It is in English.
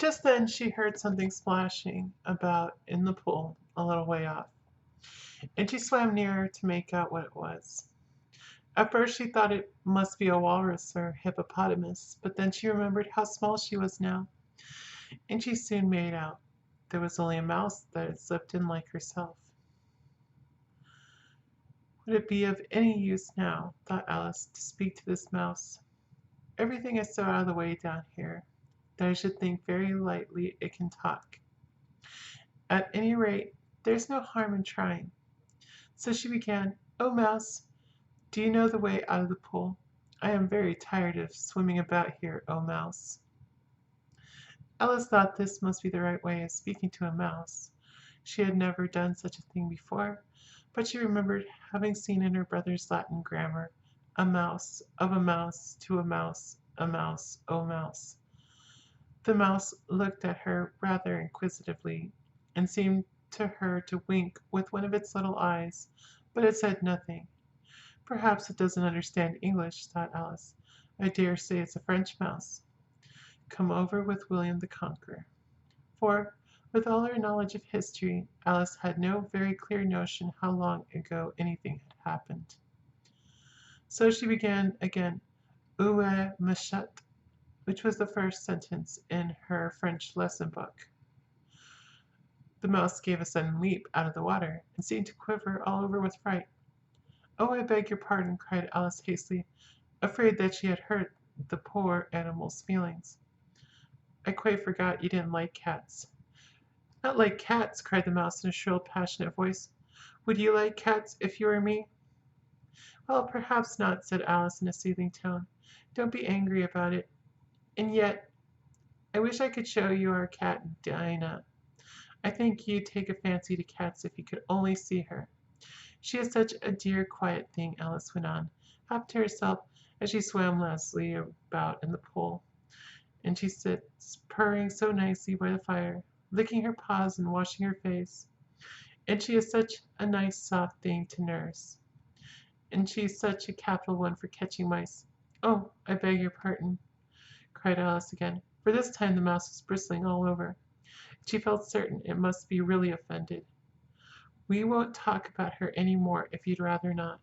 Just then she heard something splashing about in the pool a little way off, and she swam nearer to make out what it was. At first she thought it must be a walrus or hippopotamus, but then she remembered how small she was now, and she soon made out there was only a mouse that had slipped in like herself. Would it be of any use now, thought Alice, to speak to this mouse? Everything is so out of the way down here that I should think very likely it can talk. At any rate, there's no harm in trying. So she began, "Oh, Mouse, do you know the way out of the pool? I am very tired of swimming about here, oh Mouse." Alice thought this must be the right way of speaking to a mouse. She had never done such a thing before, but she remembered having seen in her brother's Latin grammar, a mouse, of a mouse, to a mouse, oh mouse. The mouse looked at her rather inquisitively, and seemed to her to wink with one of its little eyes, but it said nothing. "Perhaps it doesn't understand English," thought Alice. "I dare say it's a French mouse, come over with William the Conqueror." For, with all her knowledge of history, Alice had no very clear notion how long ago anything had happened. So she began again, "Où est ma chatte?" which was the first sentence in her French lesson book. The mouse gave a sudden leap out of the water, and seemed to quiver all over with fright. "Oh, I beg your pardon," cried Alice hastily, afraid that she had hurt the poor animal's feelings. "I quite forgot you didn't like cats." "Not like cats!" cried the mouse in a shrill, passionate voice. "Would you like cats if you were me?" "Well, perhaps not," said Alice in a soothing tone. "Don't be angry about it. And yet, I wish I could show you our cat Dinah. I think you'd take a fancy to cats if you could only see her. She is such a dear, quiet thing," Alice went on, half to herself as she swam lazily about in the pool. "And she sits purring so nicely by the fire, licking her paws and washing her face. And she is such a nice, soft thing to nurse. And she's such a capital one for catching mice." "Oh, I beg your pardon," cried Alice again, for this time the mouse was bristling all over. She felt certain it must be really offended. "We won't talk about her any more if you'd rather not.